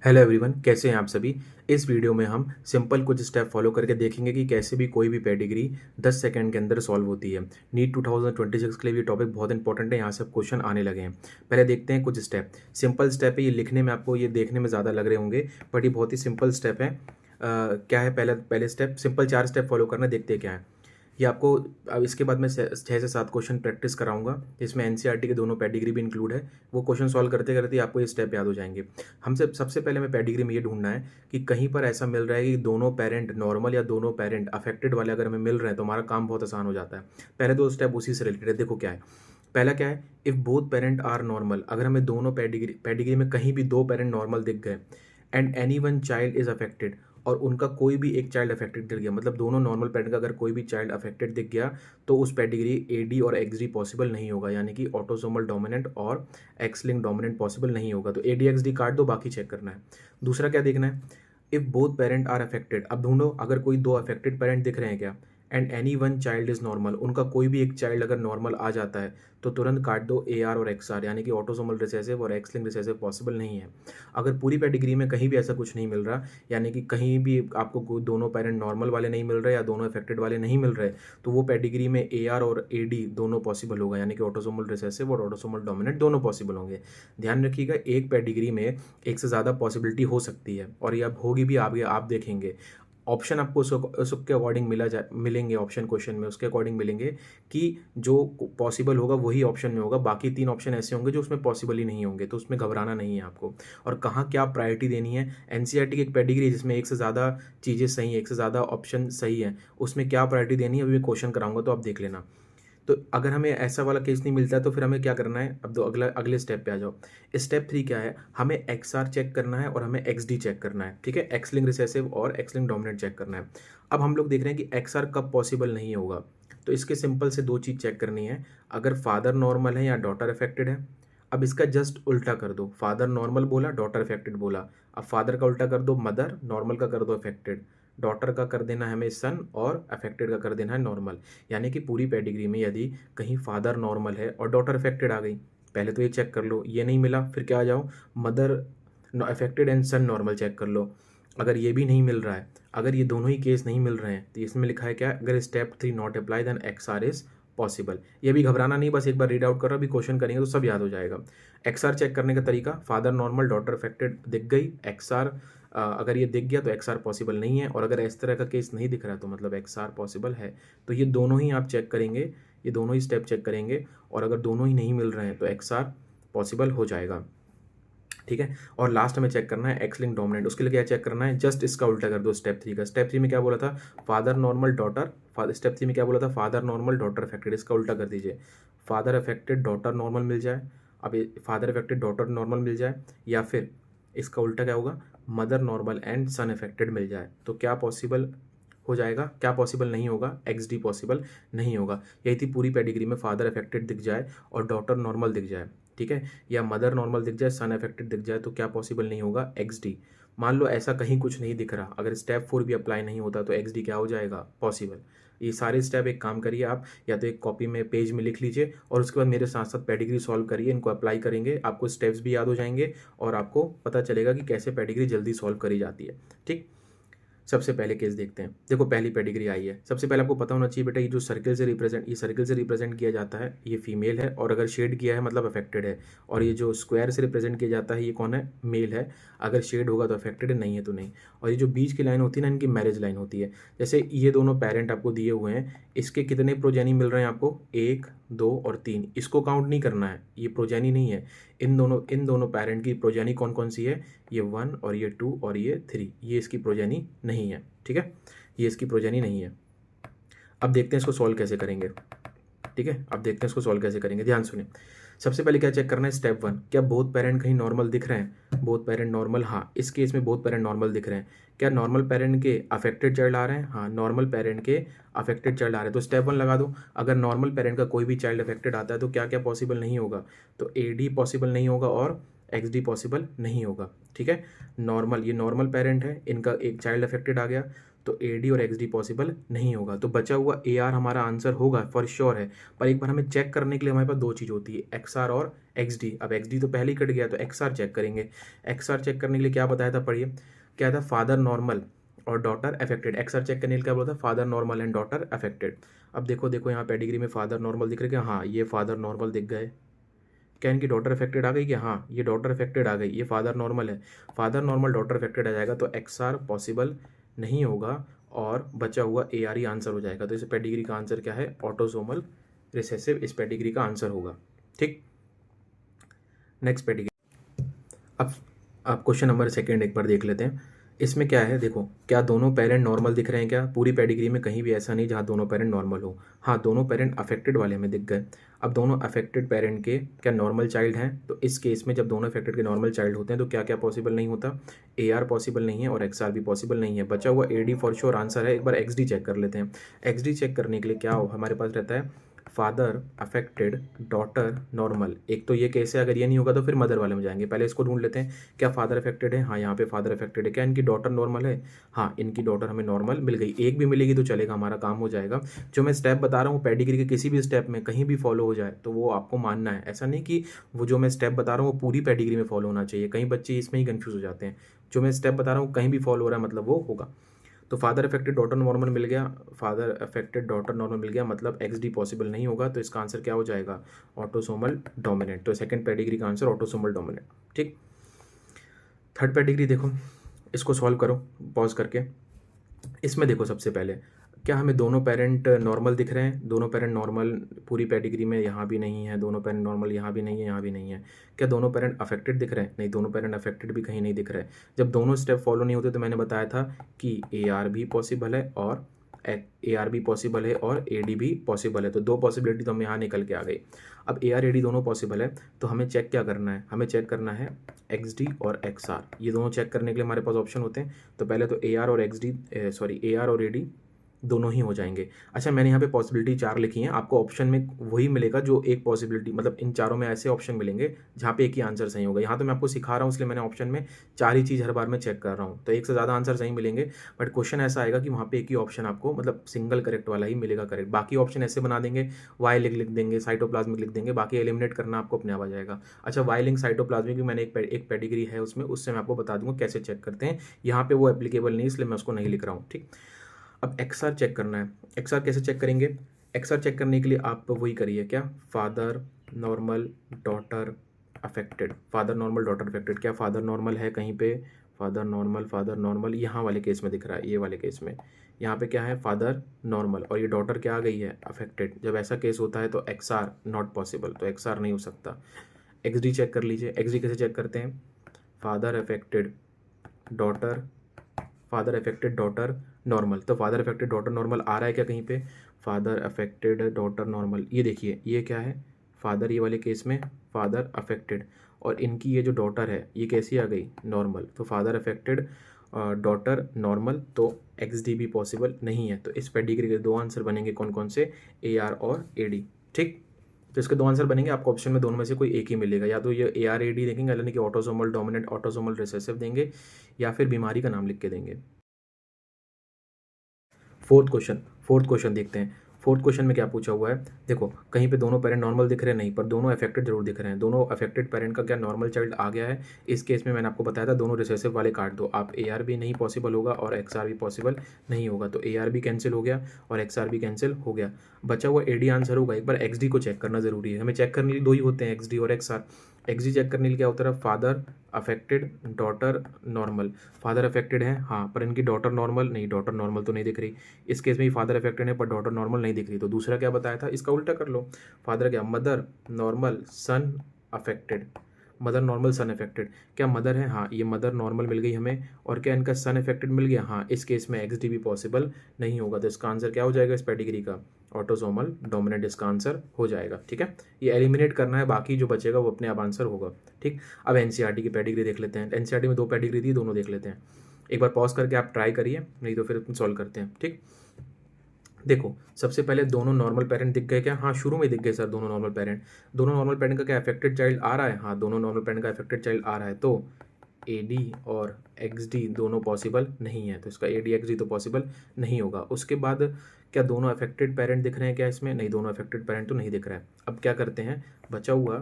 Hello everyone, कैसे हैं आप सभी। इस वीडियो में हम सिंपल कुछ स्टेप फॉलो करके देखेंगे कि कैसे भी कोई भी पेडिग्री 10 सेकंड के अंदर सॉल्व होती है। नीट 2026 के लिए ये टॉपिक बहुत इंपॉर्टेंट है, यहाँ से अब क्वेश्चन आने लगे हैं। पहले देखते हैं कुछ स्टेप। सिंपल स्टेप है, ये लिखने में आपको ये देखने में ज़्यादा लग रहे होंगे, बट ये बहुत ही सिंपल स्टेप है। क्या है पहले स्टेप, सिंपल 4 स्टेप फॉलो करना, देखते हैं क्या है। ये आपको अब इसके बाद मैं 6 से 7 क्वेश्चन प्रैक्टिस कराऊंगा, जिसमें एनसीईआरटी के दोनों पेडिग्री भी इंक्लूड है। वो क्वेश्चन सॉल्व करते करते आपको ये स्टेप याद हो जाएंगे। हमसे सबसे पहले मैं पेडिग्री में ये ढूंढना है कि कहीं पर ऐसा मिल रहा है कि दोनों पेरेंट नॉर्मल या दोनों पेरेंट अफेक्टेड वाले अगर हमें मिल रहे हैं तो हमारा काम बहुत आसान हो जाता है। पहले 2 स्टेप उसी से रिलेटेड है। देखो क्या है, पहला क्या है, if both parent are normal. अगर हमें दोनों पेडिग्री में कहीं भी 2 पेरेंट नॉर्मल दिख गए and any one child is affected, और उनका कोई भी एक चाइल्ड अफेक्टेड दिख गया, मतलब दोनों नॉर्मल पेरेंट का अगर कोई भी चाइल्ड अफेक्टेड दिख गया, तो उस पेडिग्री एडी और एक्सडी पॉसिबल नहीं होगा, यानी कि ऑटोसोमल डोमिनेंट और एक्स लिंक डोमिनेंट पॉसिबल नहीं होगा। तो एडी एक्सडी काट दो, बाकी चेक करना है। दूसरा क्या देखना है, if both parent are affected. अब ढूंढो अगर कोई 2 अफेक्टेड पेरेंट दिख रहे हैं क्या, and any one child is normal, उनका कोई भी एक चाइल्ड अगर नॉर्मल आ जाता है तो तुरंत काट दो ए आर और एक्स आर, यानी कि ऑटोसोमल रिसेसिव और एक्स लिंक रिसेसिव पॉसिबल नहीं है। अगर पूरी पेडिग्री में कहीं भी ऐसा कुछ नहीं मिल रहा, यानी कि कहीं भी आपको दोनों पेरेंट नॉर्मल वाले नहीं मिल रहे या दोनों अफेक्टेड वाले नहीं मिल रहे, तो वो पेडिग्री में ए आर और ए डी दोनों पॉसिबल होगा, यानी कि ऑटोसोमल रिसेसिव और ऑटोसोमल डोमिनेंट दोनों पॉसिबल होंगे। ध्यान रखिएगा, एक पेडिग्री में एक से ज़्यादा पॉसिबिलिटी हो सकती है, और ये अब होगी भी, आप देखेंगे ऑप्शन आपको उसके अकॉर्डिंग मिलेंगे। ऑप्शन क्वेश्चन में उसके अकॉर्डिंग मिलेंगे कि जो पॉसिबल होगा वही ऑप्शन में होगा, बाकी 3 ऑप्शन ऐसे होंगे जो उसमें पॉसिबल ही नहीं होंगे, तो उसमें घबराना नहीं है आपको। और कहाँ क्या प्रायोरिटी देनी है, एनसीईआरटी की एक पेडिग्री जिसमें एक से ज़्यादा चीज़ें सही हैं, एक से ज़्यादा ऑप्शन सही है, उसमें क्या प्रायोरिटी देनी है अभी मैं क्वेश्चन कराऊंगा, तो आप देख लेना। तो अगर हमें ऐसा वाला केस नहीं मिलता है तो फिर हमें क्या करना है, अब अगले स्टेप पे आ जाओ। स्टेप 3 क्या है, हमें एक्स आर चेक करना है और हमें एक्स डी चेक करना है। ठीक है, एक्स लिंक रिसेसिव और एक्स लिंक डोमिनेंट चेक करना है। अब हम लोग देख रहे हैं कि एक्स आर कब पॉसिबल नहीं होगा, तो इसके सिंपल से 2 चीज़ चेक करनी है, अगर फादर नॉर्मल है या डॉटर अफेक्टेड है। अब इसका जस्ट उल्टा कर दो, फादर नॉर्मल बोला, डॉटर अफेक्टेड बोला। अब फादर का उल्टा कर दो मदर, नॉर्मल का कर दो अफेक्टेड, डॉटर का कर देना है हमें सन, और अफेक्टेड का कर देना है नॉर्मल। यानी कि पूरी पेडिग्री में यदि कहीं फादर नॉर्मल है और डॉटर अफेक्टेड आ गई, पहले तो ये चेक कर लो, ये नहीं मिला, फिर क्या आ जाओ, mother affected and son normal check कर लो। अगर ये भी नहीं मिल रहा है, अगर ये दोनों ही केस नहीं मिल रहे हैं, तो इसमें लिखा है क्या, अगर step 3 not apply then X R is possible. ये भी घबराना नहीं, बस एक बार रीड आउट करो, अभी क्वेश्चन करेंगे तो सब याद हो जाएगा। एक्स आर चेक करने का तरीका, फादर नॉर्मल डॉटर अफेक्टेड दिख गई, एक्स आर अगर ये दिख गया तो एक्स आर पॉसिबल नहीं है, और अगर इस तरह का केस नहीं दिख रहा तो मतलब एक्स आर पॉसिबल है। तो ये दोनों ही आप चेक करेंगे, ये दोनों ही स्टेप चेक करेंगे, और अगर दोनों ही नहीं मिल रहे हैं तो एक्स आर पॉसिबल हो जाएगा। ठीक है, और लास्ट में चेक करना है एक्स लिंक डोमिनेंट। उसके लिए क्या चेक करना है, जस्ट इसका उल्टा कर दो स्टेप 3 का। स्टेप 3 में क्या बोला था, फादर नॉर्मल डॉटर, स्टेप 3 में क्या बोला था, फादर नॉर्मल डॉटर अफेक्टेड, इसका उल्टा कर दीजिए, फादर अफेक्टेड डॉटर नॉर्मल मिल जाए। अब ये फादर अफेक्टेड डॉटर नॉर्मल मिल जाए, या फिर इसका उल्टा क्या होगा, mother normal and son affected मिल जाए, तो क्या पॉसिबल हो जाएगा, क्या पॉसिबल नहीं होगा, एक्स डी पॉसिबल नहीं होगा। यही थी पूरी पेडिग्री में, फादर अफेक्टेड दिख जाए और डॉटर नॉर्मल दिख जाए, ठीक है, या मदर नॉर्मल दिख जाए, सन अफेक्टेड दिख जाए, तो क्या पॉसिबल नहीं होगा, एक्स डी। मान लो ऐसा कहीं कुछ नहीं दिख रहा, अगर स्टेप 4 भी अप्लाई नहीं होता तो एक्स डी क्या हो जाएगा, पॉसिबल। ये सारे स्टेप एक काम करिए आप, या तो एक कॉपी में पेज में लिख लीजिए, और उसके बाद मेरे साथ साथ पेडिग्री सॉल्व करिए, इनको अप्लाई करेंगे, आपको स्टेप्स भी याद हो जाएंगे और आपको पता चलेगा कि कैसे पेडिग्री जल्दी सॉल्व करी जाती है। ठीक, सबसे पहले केस देखते हैं। देखो पहली पेडिग्री आई है, सबसे पहले आपको पता होना चाहिए बेटा, ये जो सर्किल से रिप्रेजेंट किया जाता है ये फीमेल है, और अगर शेड किया है मतलब अफेक्टेड है। और ये जो स्क्वायर से रिप्रेजेंट किया जाता है ये कौन है, मेल है, अगर शेड होगा तो अफेक्टेड है, नहीं है तो नहीं। और ये जो बीच की लाइन होती है ना, इनकी मैरिज लाइन होती है। जैसे ये दोनों पेरेंट आपको दिए हुए हैं, इसके कितने प्रोजेनी मिल रहे हैं आपको, 1 2 और 3, इसको काउंट नहीं करना है, ये प्रोजेनी नहीं है। इन दोनों पेरेंट की प्रोजेनी कौन कौन सी है, ये 1 और ये 2 और ये 3, ये इसकी प्रोजेनी नहीं है। ठीक है, ये इसकी प्रोजेनी नहीं है। अब देखते हैं इसको सॉल्व कैसे करेंगे। ठीक है, अब देखते हैं इसको सॉल्व कैसे करेंगे, ध्यान सुनिए। सबसे पहले क्या चेक करना है, स्टेप 1, क्या बोथ पेरेंट कहीं नॉर्मल दिख रहे हैं, बोथ पेरेंट नॉर्मल, हाँ इस केस में बोथ पेरेंट नॉर्मल दिख रहे हैं। क्या नॉर्मल पेरेंट के अफेक्टेड चाइल्ड आ रहे हैं, हाँ नॉर्मल पेरेंट के अफेक्टेड चाइल्ड आ रहे हैं, तो स्टेप 1 लगा दो। अगर नॉर्मल पेरेंट का कोई भी चाइल्ड अफेक्टेड आता है तो क्या क्या पॉसिबल नहीं होगा, तो ए डी पॉसिबल नहीं होगा और एक्स डी पॉसिबल नहीं होगा। ठीक है, नॉर्मल, ये नॉर्मल पेरेंट है, इनका एक चाइल्ड अफेक्टेड आ गया, तो ए डी और एक्स डी पॉसिबल नहीं होगा। तो बचा हुआ ए आर हमारा आंसर होगा फॉर श्योर है। पर एक बार हमें चेक करने के लिए हमारे पास दो चीज़ होती है, एक्स आर और एक्स डी। अब एक्स डी तो पहले ही कट गया, तो एक्स आर चेक करेंगे। एक्स आर चेक करने के लिए क्या बताया था, पढ़िए क्या था, फादर नॉर्मल और daughter affected. X R check करने के लिए क्या बोला था, father normal and daughter affected. अब देखो यहाँ पेडिग्री में फादर नॉर्मल दिख रहे हैं, हाँ ये फादर नॉर्मल दिख गए। क्या इनकी डॉटर अफेक्टेड आ गई क्या, हाँ ये डॉटर अफेक्टेड आ गई, ये फादर नॉर्मल है, फादर नॉर्मल डॉटर अफेक्टेड आ जाएगा, तो एक्स आर पॉसिबल नहीं होगा और बचा हुआ ए आर ही आंसर हो जाएगा। तो इस पेडिग्री का आंसर क्या है, ऑटोसोमल रिसेसिव इस पेडिग्री का आंसर होगा। ठीक, नेक्स्ट पेडिग्री। अब क्वेश्चन नंबर सेकेंड एक बार देख लेते हैं। इसमें क्या है, देखो क्या दोनों पेरेंट नॉर्मल दिख रहे हैं क्या, पूरी पेडिग्री में कहीं भी ऐसा नहीं जहाँ दोनों पेरेंट नॉर्मल हो। हाँ दोनों पेरेंट अफेक्टेड वाले हमें दिख गए। अब दोनों अफेक्टेड पेरेंट के क्या नॉर्मल चाइल्ड हैं, तो इस केस में जब दोनों अफेक्टेड के नॉर्मल चाइल्ड होते हैं तो क्या क्या पॉसिबल नहीं होता, ए आर पॉसिबल नहीं है और एक्स आर भी पॉसिबल नहीं है। बचा हुआ A D for sure answer है। एक बार एक्स डी चेक कर लेते हैं। एक्स डी चेक करने के लिए क्या हमारे पास रहता है, फादर अफेक्टेड डॉटर नॉर्मल। एक तो ये केस है, अगर ये नहीं होगा तो फिर मदर वाले में जाएंगे। पहले इसको ढूंढ लेते हैं, क्या फादर अफेक्टेड है, हाँ यहाँ पे फादर अफेक्टेड है। क्या इनकी डॉटर नॉर्मल है, हाँ इनकी डॉटर हमें नॉर्मल मिल गई। एक भी मिलेगी तो चलेगा, हमारा काम हो जाएगा। जो मैं स्टेप बता रहा हूँ पेडिग्री के किसी भी स्टेप में कहीं भी फॉलो हो जाए तो वो आपको मानना है। ऐसा नहीं कि वो जो मैं स्टेप बता रहा हूँ वो पूरी पेडिग्री में फॉलो होना चाहिए, कई बच्चे इसमें ही कन्फ्यूज हो जाते हैं। जो मैं स्टेप बता रहा हूँ कहीं भी फॉलो हो रहा है मतलब वो होगा। तो फादर अफेक्टेड डॉटर नॉर्मल मिल गया, फादर अफेक्टेड डॉटर नॉर्मल मिल गया, मतलब एक्स डी पॉसिबल नहीं होगा। तो इसका आंसर क्या हो जाएगा, ऑटोसोमल डोमिनेंट। तो सेकंड पेडिग्री का आंसर ऑटोसोमल डोमिनेंट। ठीक, थर्ड पेडिग्री देखो, इसको सॉल्व करो पॉज करके। इसमें देखो सबसे पहले क्या हमें दोनों पेरेंट नॉर्मल दिख रहे हैं, दोनों पेरेंट नॉर्मल पूरी पेडिग्री में यहाँ भी नहीं है, दोनों पेरेंट नॉर्मल यहाँ भी नहीं है, यहाँ भी नहीं है। क्या दोनों पेरेंट अफेक्टेड दिख रहे हैं, नहीं दोनों पेरेंट अफेक्टेड भी कहीं नहीं दिख रहे। जब दोनों स्टेप फॉलो नहीं होते तो मैंने बताया था कि ए आर भी पॉसिबल है और ए आर भी पॉसिबल है और ए डी भी पॉसिबल है। तो दो पॉसिबिलिटी तो हमें यहाँ निकल के आ गई। अब ए आर ए डी दोनों पॉसिबल है तो हमें चेक क्या करना है, हमें चेक करना है एक्स डी और एक्स आर। ये दोनों चेक करने के लिए हमारे पास ऑप्शन होते हैं। तो पहले तो ए आर और X D sorry A R और ए डी दोनों ही हो जाएंगे। अच्छा मैंने यहाँ पे पॉसिबिलिटी 4 लिखी है, आपको ऑप्शन में वही मिलेगा जो एक पॉसिबिलिटी, मतलब इन चारों में ऐसे ऑप्शन मिलेंगे जहाँ पे एक ही आंसर सही होगा। यहाँ तो मैं आपको सिखा रहा हूँ इसलिए मैंने ऑप्शन में 4 ही चीज़ हर बार में चेक कर रहा हूँ, तो एक से ज़्यादा आंसर सही मिलेंगे। बट क्वेश्चन ऐसा आएगा कि वहाँ पे एक ही ऑप्शन आपको मतलब सिंगल करेक्ट वाला ही मिलेगा करेक्ट। बाकी ऑप्शन ऐसे बना देंगे, वाई लिख देंगे, साइटोप्लाज्मिक लिख देंगे, बाकी एलिमिनेट करना आपको अपने आप आ जाएगा। अच्छा वाई लिंक साइटोप्लाज्मिक भी मैंने एक पेडिग्री है उसमें, उससे मैं आपको बता दूंगा कैसे चेक करते हैं। यहाँ पे वो एप्लीकेबल नहीं इसलिए मैं उसको नहीं लिख रहा हूँ। ठीक, अब एक्स आर चेक करना है। एक्स आर कैसे चेक करेंगे, एक्स आर चेक करने के लिए आप वही करिए, क्या father normal daughter affected, father normal daughter affected. क्या फादर नॉर्मल है कहीं पे, फादर नॉर्मल यहाँ वाले केस में दिख रहा है, ये वाले केस में यहाँ पे क्या है फादर नॉर्मल और ये डॉटर क्या आ गई है अफेक्टेड। जब ऐसा केस होता है तो एक्स आर नॉट पॉसिबल, तो एक्स आर नहीं हो सकता। एक्स डी चेक कर लीजिए। एक्स डी कैसे चेक करते हैं, father affected daughter, father affected daughter normal. तो फादर अफेक्टेड डॉटर नॉर्मल आ रहा है क्या कहीं पे, फादर अफेक्टेड डॉटर नॉर्मल, ये देखिए ये क्या है फादर, ये वाले केस में फादर अफेक्टेड और इनकी ये जो डॉटर है ये कैसी आ गई नॉर्मल। तो फादर अफेक्टेड डॉटर नॉर्मल, तो एक्स डी भी पॉसिबल नहीं है। तो इस पेडिग्री के दो आंसर बनेंगे कौन कौन से, ए आर और ए डी। ठीक, तो इसके दो आंसर बनेंगे, आपको ऑप्शन में दोनों में से कोई एक ही मिलेगा, या तो ये ए आर ए डी देखेंगे यानी कि ऑटोसोमल डोमिनेंट ऑटोसोमल रिसेसिव देंगे, या फिर बीमारी का नाम लिख के देंगे। फोर्थ क्वेश्चन देखते हैं। फोर्थ क्वेश्चन में क्या पूछा हुआ है, देखो कहीं पे दोनों पेरेंट नॉर्मल दिख रहे हैं नहीं, पर दोनों अफेक्टेड जरूर दिख रहे हैं। दोनों अफेक्टेड पेरेंट का क्या नॉर्मल चाइल्ड आ गया है। इस केस में मैंने आपको बताया था दोनों रिसेसिव वाले काट दो, आप ए आर भी नहीं पॉसिबल होगा और एक्स आर भी पॉसिबल नहीं होगा। तो ए आर भी कैंसिल हो गया और एक्स आर भी कैंसिल हो गया, बचा हुआ ए डी आंसर होगा। एक बार एक्स डी को चेक करना जरूरी है, हमें चेक करने के लिए दो ही होते हैं एक्स डी और X R. X D check करने के लिए क्या होता है, father affected daughter normal. Father affected है हाँ, पर इनकी डॉटर नॉर्मल नहीं, डॉटर नॉर्मल तो नहीं दिख रही। इस केस में ही फादर अफेक्टेड है पर डॉटर नॉर्मल नहीं दिख रही। तो दूसरा क्या बताया था, इसका उल्टा कर लो। फादर क्या, मदर नॉर्मल सन अफेक्टेड, मदर नॉर्मल सन अफेक्टेड। क्या मदर है, हाँ ये मदर नॉर्मल मिल गई हमें, और क्या इनका सन अफेक्टेड मिल गया, हाँ इस केस में एक्स डी भी पॉसिबल नहीं होगा। तो इसका आंसर क्या हो जाएगा इस पेडिग्री का, ऑटोसोमल डोमिनेंट इसका आंसर हो जाएगा। ठीक है, ये एलिमिनेट करना है, बाकी जो बचेगा वो अपने आप आंसर होगा। ठीक, अब एनसीईआरटी की पेडिग्री देख लेते हैं। एनसीईआरटी में दो पेडिग्री थी, दोनों देख लेते हैं। एक बार पॉज करके आप ट्राई करिए, नहीं तो फिर सॉल्व करते हैं। ठीक, देखो सबसे पहले दोनों नॉर्मल पेरेंट दिख गए क्या, हाँ शुरू में दिख गए सर दोनों नॉर्मल पेरेंट। दोनों नॉर्मल पेरेंट का क्या अफेक्टेड चाइल्ड आ रहा है, हाँ दोनों नॉर्मल पेरेंट का अफेक्टेड चाइल्ड आ रहा है। तो AD और XD दोनों पॉसिबल नहीं है, तो इसका AD XD तो पॉसिबल नहीं होगा। उसके बाद क्या दोनों अफेक्टेड पेरेंट दिख रहे हैं क्या इसमें? नहीं, दोनों अफेक्टेड पेरेंट तो नहीं दिख रहा है। अब क्या करते हैं, बचा हुआ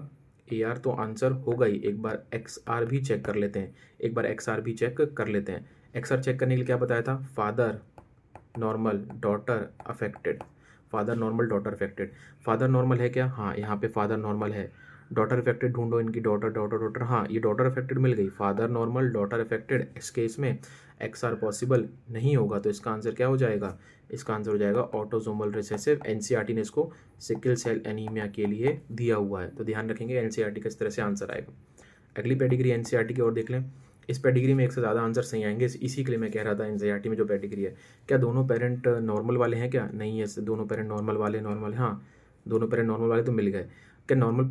AR तो आंसर होगा ही, एक बार XR भी चेक कर लेते हैं, एक बार XR भी चेक कर लेते हैं। XR चेक करने के लिए क्या बताया था? Father normal daughter affected, father normal daughter affected. Father normal है क्या? हाँ, यहाँ पे फादर नॉर्मल है। डॉटर अफेक्टेड ढूंढो, इनकी डॉटर डॉटर डॉटर, हाँ ये डॉटर अफेक्टेड मिल गई। फादर नॉर्मल डॉटर अफेक्टेड, इस केस में XR पॉसिबल नहीं होगा, तो इसका आंसर क्या हो जाएगा? इसका आंसर हो जाएगा ऑटोसोमल रिसेसिव। NCERT ने इसको सिकल सेल एनीमिया के लिए दिया हुआ है, तो ध्यान रखेंगे NCERT का इस तरह से आंसर आएगा। अगली पेडिग्री NCERT की और देख लें। इस पेडिग्री में एक से ज़्यादा आंसर सही आएंगे, इसी के लिए मैं कह रहा था NCERT में जो पेडिग्री है, क्या दोनों पेरेंट नॉर्मल वाले हैं क्या? नहीं है, दोनों पेरेंट नॉर्मल वाले, नॉर्मल, हाँ दोनों पेरेंट नॉर्मल वाले तो मिल गए। क्या नॉर्मल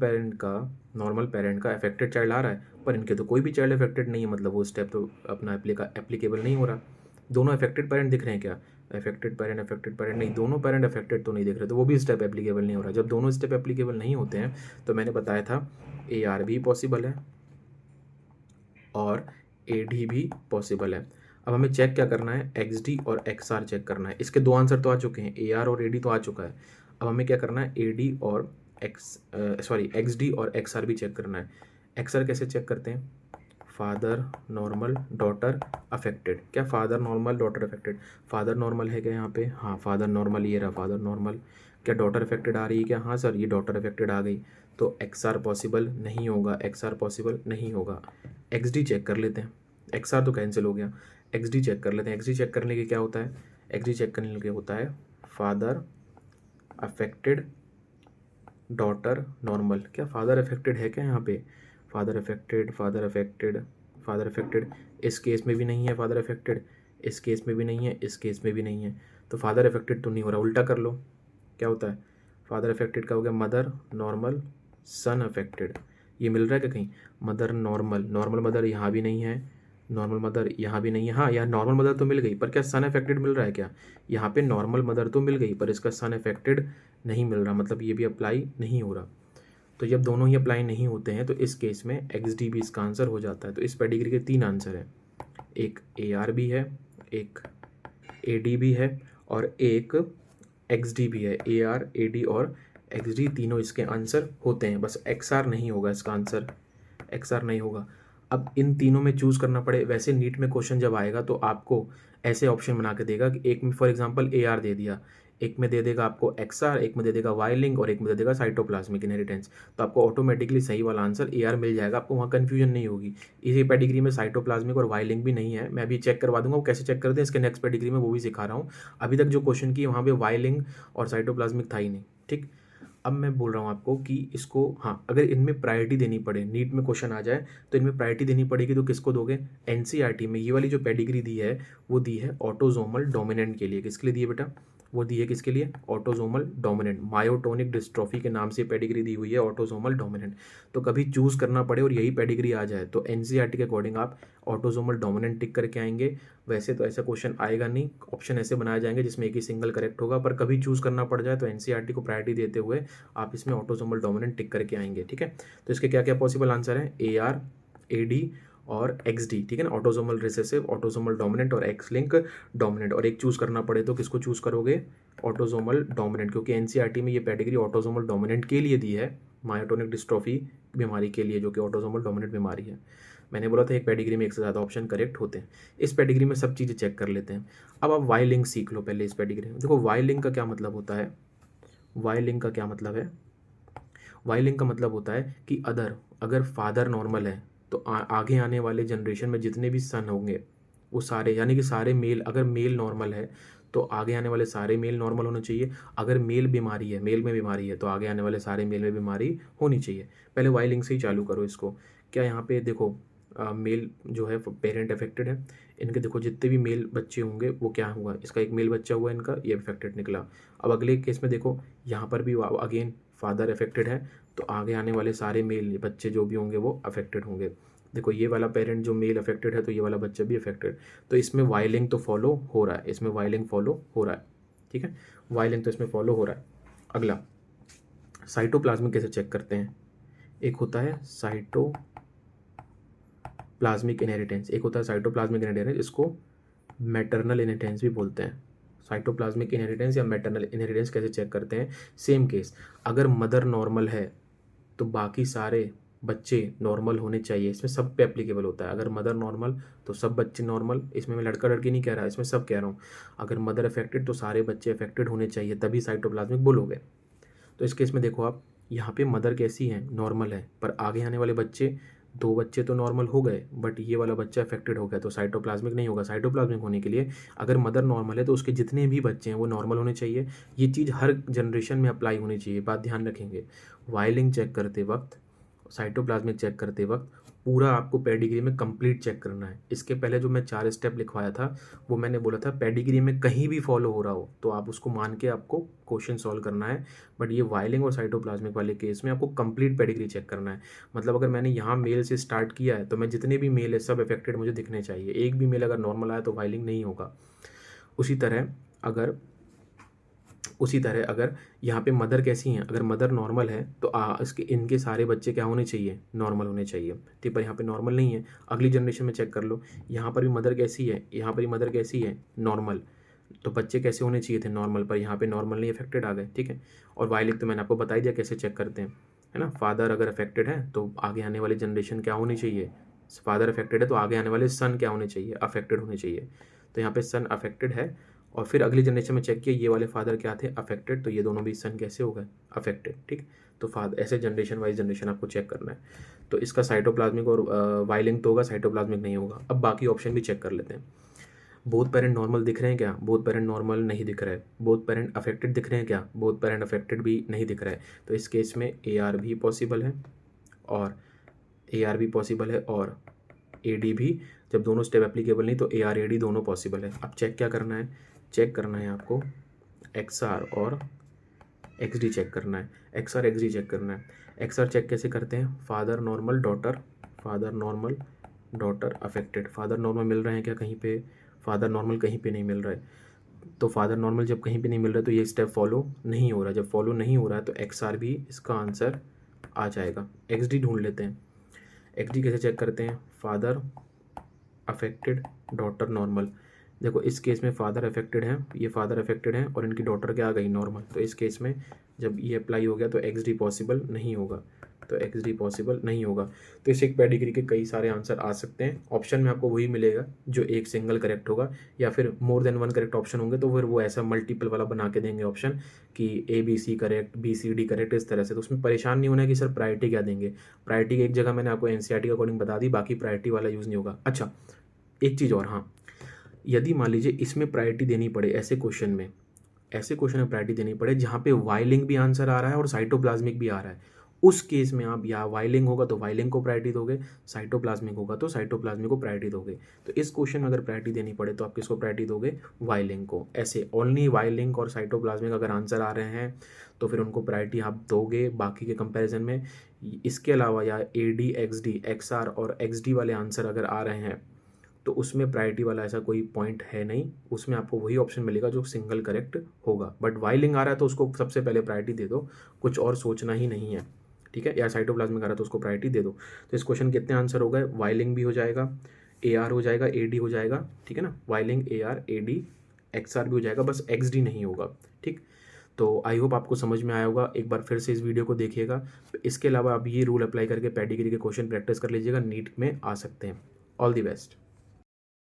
पेरेंट का अफेक्टेड चाइल्ड आ रहा है? पर इनके तो कोई भी चाइल्ड अफेक्टेड नहीं है, मतलब वो स्टेप तो अपना एप्लीकेबल नहीं हो रहा। दोनों अफेक्टेड पेरेंट दिख रहे हैं क्या? अफेक्टेड पेरेंट नहीं, दोनों पेरेंट अफेक्टेड तो नहीं दिख रहे, तो वो भी स्टेप एप्लीकेबल नहीं हो रहा। जब दोनों स्टेप एप्लीकेबल नहीं होते हैं तो मैंने बताया था AR भी पॉसिबल है और AD भी पॉसिबल है। अब हमें चेक क्या करना है? XD और XR चेक करना है। इसके दो आंसर तो आ चुके हैं, AR और AD तो आ चुका है। अब हमें क्या करना है? XD और XR भी चेक करना है। XR कैसे चेक करते हैं? Father normal daughter affected. क्या father normal daughter affected? Father normal है क्या यहाँ पे? हाँ फादर नॉर्मल, ये रहा फादर नॉर्मल। क्या डॉटर अफेक्टेड आ रही है क्या? हाँ सर, ये डॉटर अफेक्टेड आ गई, तो XR पॉसिबल नहीं होगा, XR पॉसिबल नहीं होगा। XD चेक कर लेते हैं, XR तो कैंसिल हो गया, XD चेक कर लेते हैं। XD चेक करने के क्या होता है? XD चेक करने के होता है फादर अफेक्टेड डॉटर नॉर्मल। क्या फादर अफेक्टेड है क्या यहाँ पे? Father affected, father affected, father affected, इस केस में भी नहीं है फादर अफेक्टेड, इस केस में भी नहीं है, इस केस में भी नहीं है, तो फादर अफेक्टेड तो नहीं हो रहा। उल्टा कर लो, क्या होता है? फादर अफेक्टेड का हो गया मदर नॉर्मल सन अफेक्टेड। ये मिल रहा है क्या कहीं? मदर नॉर्मल, नॉर्मल मदर यहाँ भी नहीं है, नॉर्मल मदर यहाँ भी नहीं है। हाँ, यहाँ नॉर्मल मदर तो मिल गई, पर क्या सन अफेक्टेड मिल रहा है क्या? यहाँ पे नॉर्मल मदर तो मिल गई, पर इसका सन अफेक्टेड नहीं मिल रहा, मतलब ये भी अप्लाई नहीं हो रहा। तो जब दोनों ही अप्लाई नहीं होते हैं तो इस केस में XD भी इसका आंसर हो जाता है। तो इस पेडिग्री के 3 आंसर हैं, एक AR भी है, एक AD भी है और एक XD भी है। AR, AD और XD तीनों इसके आंसर होते हैं, बस XR नहीं होगा इसका आंसर, XR नहीं होगा। अब इन तीनों में चूज़ करना पड़े। वैसे नीट में क्वेश्चन जब आएगा तो आपको ऐसे ऑप्शन बना के देगा कि एक में फॉर एग्जांपल AR दे दिया, एक में दे देगा आपको XR, एक में दे देगा वाई लिंक और एक में दे देगा साइटोप्लाज्मिक इनहेरिटेंस, तो आपको ऑटोमेटिकली सही वाला आंसर AR मिल जाएगा, आपको वहाँ कन्फ्यूजन नहीं होगी। इसी पेडिग्री में साइटोप्लाज्मिक और वाई लिंक भी नहीं है, मैं अभी चेक करवा दूंगा, वो कैसे चेक करते हैं इसके नेक्स्ट पेडिग्री में वो भी सिखा रहा हूँ। अभी तक जो क्वेश्चन की वहाँ पे वाई लिंक और साइटोप्लाज्मिक था ही नहीं, ठीक। अब मैं बोल रहा हूँ आपको कि इसको, हाँ अगर इनमें प्रायोरिटी देनी पड़े, नीट में क्वेश्चन आ जाए तो इनमें प्रायोरिटी देनी पड़ेगी, तो किसको दोगे? NCERT में ये वाली जो पेडिग्री दी है वो दी है ऑटोजोमल डोमिनेंट के लिए। किसके लिए दी है बेटा? वो दी है किसके लिए? ऑटोजोमल डोमिनेंट, मायोटोनिक डिस्ट्रॉफी के नाम से पेडिग्री दी हुई है ऑटोजोमल डोमिनेंट। तो कभी चूज करना पड़े और यही पेडिग्री आ जाए तो NCERT के अकॉर्डिंग आप ऑटोजोमल डोमिनेंट टिक करके आएंगे। वैसे तो ऐसा क्वेश्चन आएगा नहीं, ऑप्शन ऐसे बनाए जाएंगे जिसमें एक ही सिंगल करेक्ट होगा, पर कभी चूज करना पड़ जाए तो NCERT को प्रायोरिटी देते हुए आप इसमें ऑटोजोमल डोमिनेंट टिक करके आएंगे, ठीक है। तो इसके क्या क्या पॉसिबल आंसर है? AR, AD और XD, ठीक है ना, ऑटोजोमल रिसेसिव, ऑटोजोमल डोमिनेंट और X लिंक डोमिनेंट। और एक चूज करना पड़े तो किसको चूज करोगे? ऑटोजोमल डोमिनेंट, क्योंकि NCERT में ये पेडिग्री ऑटोजोमल डोमिनेंट के लिए दी है, मायोटोनिक डिस्ट्रॉफी बीमारी के लिए, जो कि ऑटोजोमल डोमिनेंट बीमारी है। मैंने बोला था एक पेडिग्री में एक से ज़्यादा ऑप्शन करेक्ट होते हैं। इस पेडिग्री में सब चीज़ें चेक कर लेते हैं। अब आप वाई लिंक सीख लो पहले इस पेडिग्री में। देखो वाई लिंक का क्या मतलब होता है? वाई लिंक का क्या मतलब है? वाई लिंक का मतलब होता है कि अगर फादर नॉर्मल है तो आगे आने वाले जनरेशन में जितने भी सन होंगे वो सारे, यानी कि सारे मेल, अगर मेल नॉर्मल है तो आगे आने वाले सारे मेल नॉर्मल होने चाहिए। अगर मेल बीमारी है, मेल में बीमारी है, तो आगे आने वाले सारे मेल में बीमारी होनी चाहिए। पहले वाई लिंक से ही चालू करो इसको। क्या यहाँ पे देखो मेल जो है पेरेंट अफेक्टेड है, इनके देखो जितने भी मेल बच्चे होंगे वो क्या हुआ, इसका एक मेल बच्चा हुआ इनका, ये अफेक्टेड निकला। अब अगले केस में देखो यहाँ पर भी अगेन फादर अफेक्टेड है, तो आगे आने वाले सारे मेल बच्चे जो भी होंगे वो अफेक्टेड होंगे। देखो ये वाला पेरेंट जो मेल अफेक्टेड है तो ये वाला बच्चा भी अफेक्टेड, तो इसमें वाई लिंक तो फॉलो हो रहा है, इसमें वाई लिंक फॉलो हो रहा है, ठीक है, वाई लिंक तो इसमें फॉलो हो रहा है। अगला साइटोप्लाज्म कैसे चेक करते हैं? एक होता है साइटोप्लाज्मिक प्लाज्मिक इनहेरिटेंस, एक होता है साइटोप्लाज्मिक इनहेरिटेंस, इसको मैटरनल इनहेरिटेंस भी बोलते हैं। साइटोप्लाज्मिक इनहेरिटेंस या मैटरनल इनहेरिटेंस कैसे चेक करते हैं? सेम केस, अगर मदर नॉर्मल है तो बाकी सारे बच्चे नॉर्मल होने चाहिए, इसमें सब पे एप्लीकेबल होता है। अगर मदर नॉर्मल तो सब बच्चे नॉर्मल, इसमें मैं लड़का लड़की नहीं कह रहा, इसमें सब कह रहा हूँ। अगर मदर अफेक्टेड तो सारे बच्चे अफेक्टेड होने चाहिए, तभी साइटोप्लाज्मिक बोलोगे। तो इस केस में देखो आप, यहाँ पे मदर कैसी है? नॉर्मल है, पर आगे आने वाले बच्चे, 2 बच्चे तो नॉर्मल हो गए, बट ये वाला बच्चा अफेक्टेड हो गया, तो साइटोप्लाज्मिक नहीं होगा। साइटोप्लाज्मिक होने के लिए अगर मदर नॉर्मल है तो उसके जितने भी बच्चे हैं वो नॉर्मल होने चाहिए। ये चीज़ हर जनरेशन में अप्लाई होनी चाहिए, बात ध्यान रखेंगे। वाइलिंग चेक करते वक्त, साइटोप्लाज्मिक चेक करते वक्त पूरा आपको पेडिग्री में कंप्लीट चेक करना है। इसके पहले जो मैं 4 स्टेप लिखवाया था वो मैंने बोला था पेडिग्री में कहीं भी फॉलो हो रहा हो तो आप उसको मान के आपको क्वेश्चन सॉल्व करना है। बट ये वाइलिंग और साइटोप्लाज्मिक वाले केस में आपको कंप्लीट पेडिग्री चेक करना है। मतलब अगर मैंने यहाँ मेल से स्टार्ट किया है तो मैं जितने भी मेल है सब अफेक्टेड मुझे दिखने चाहिए। एक भी मेल अगर नॉर्मल आया तो वाइलिंग नहीं होगा। उसी तरह अगर यहाँ पे मदर कैसी हैं, अगर मदर नॉर्मल है तो इसके इनके सारे बच्चे क्या होने चाहिए? नॉर्मल होने चाहिए। ठीक, पर यहाँ पे नॉर्मल नहीं है। अगली जनरेशन में चेक कर लो, यहाँ पर भी मदर कैसी है, यहाँ पर भी मदर कैसी है? नॉर्मल। तो बच्चे कैसे होने चाहिए थे? नॉर्मल, पर यहाँ पे नॉर्मल नहीं, अफेक्टेड आ गए। ठीक है, और वाइलिंग तो मैंने आपको बता ही दिया कैसे चेक करते हैं, है ना। फादर अगर अफेक्टेड है तो आगे आने वाली जनरेशन क्या होनी चाहिए? फादर अफेक्टेड है तो आगे आने वाले सन क्या होने चाहिए? अफेक्टेड होने चाहिए। तो यहाँ पे सन अफेक्टेड है, और फिर अगली जनरेशन में चेक किया ये वाले फादर क्या थे? अफेक्टेड, तो ये दोनों भी सन कैसे हो गए? अफेक्टेड। ठीक, तो फादर ऐसे जनरेशन वाइज जनरेशन आपको चेक करना है। तो इसका साइटोप्लाज्मिक और वाइलिंग तो होगा, साइटोप्लाज्मिक नहीं होगा। अब बाकी ऑप्शन भी चेक कर लेते हैं। बोथ पेरेंट नॉर्मल दिख रहे हैं क्या? बोथ पेरेंट नॉर्मल नहीं दिख रहा है। बोथ पेरेंट अफेक्टेड दिख रहे हैं क्या? बोथ पेरेंट अफेक्टेड भी नहीं दिख रहा है। तो इस केस में AR भी पॉसिबल है और AR भी पॉसिबल है और AD भी। जब दोनों स्टेप एप्लीकेबल नहीं तो AR AD दोनों पॉसिबल है। अब चेक क्या करना है? चेक करना है आपको XR और XD चेक करना है। XR XD चेक करना है। XR चेक कैसे करते हैं? Father normal daughter affected. Father normal मिल रहे हैं क्या कहीं पे? फादर नॉर्मल कहीं पे नहीं मिल रहा है। तो फादर नॉर्मल जब कहीं पे नहीं मिल रहा है तो ये स्टेप फॉलो नहीं हो रहा है। जब फॉलो नहीं हो रहा है तो XR भी इसका आंसर आ जाएगा। XD ढूंढ लेते हैं। XD कैसे चेक करते हैं? Father affected daughter normal. देखो इस केस में फादर अफेक्टेड है, ये फादर अफेक्टेड है और इनकी डॉटर क्या आ गई? नॉर्मल। तो इस केस में जब ये अप्लाई हो गया तो XD पॉसिबल नहीं होगा। तो XD पॉसिबल नहीं होगा। तो इस एक पेडिग्री के कई सारे आंसर आ सकते हैं। ऑप्शन में आपको वही मिलेगा जो एक सिंगल करेक्ट होगा, या फिर मोर देन 1 करेक्ट ऑप्शन होंगे तो फिर वो ऐसा मल्टीपल वाला बना के देंगे ऑप्शन कि ABC करेक्ट, BCD करेक्ट, इस तरह से। तो उसमें परेशान नहीं होना है कि सर प्रायोरिटी क्या देंगे। प्रायोरिटी की एक जगह मैंने आपको NCERT के अकॉर्डिंग बता दी, बाकी प्रायोरिटी वाला यूज़ नहीं होगा। अच्छा, एक चीज़ और, हाँ, यदि मान लीजिए इसमें प्रायोरिटी देनी पड़े, ऐसे क्वेश्चन में प्रायोरिटी देनी पड़े जहाँ पे वाइलिंग भी आंसर आ रहा है और साइटोप्लाज्मिक भी आ रहा है, उस केस में आप या वाइलिंग होगा तो वाइलिंग को प्रायोरिटी दोगे, साइटोप्लाज्मिक होगा तो साइटोप्लाज्मिक को प्रायोरिटी दोगे। तो इस क्वेश्चन में अगर प्रायोरिटी देनी पड़े तो आप किसको प्रायोरिटी दोगे? वाइलिंग को। ऐसे ओनली वाइलिंग और साइटोप्लाज्मिक अगर आंसर आ रहे हैं तो फिर उनको प्रायोरिटी आप दोगे बाकी के कंपैरिजन में। इसके अलावा या AD, XD, XR और XD वाले आंसर अगर आ रहे हैं तो उसमें प्रायोरिटी वाला ऐसा कोई पॉइंट है नहीं, उसमें आपको वही ऑप्शन मिलेगा जो सिंगल करेक्ट होगा। बट वाइलिंग आ रहा है तो उसको सबसे पहले प्रायोरिटी दे दो, कुछ और सोचना ही नहीं है। ठीक है, या साइटोप्लाज्मिक आ रहा है तो उसको प्रायोरिटी दे दो। तो इस क्वेश्चन कितने आंसर हो गए? वाइलिंग भी हो जाएगा, AR हो जाएगा, AD हो जाएगा। ठीक है ना, वाइलिंग, AR, AD, XR भी हो जाएगा, बस XD नहीं होगा। ठीक, तो आई होप आपको समझ में आया होगा। एक बार फिर से इस वीडियो को देखिएगा। इसके अलावा आप ये रूल अप्लाई करके पेडिग्री के क्वेश्चन प्रैक्टिस कर लीजिएगा, नीट में आ सकते हैं। All the best.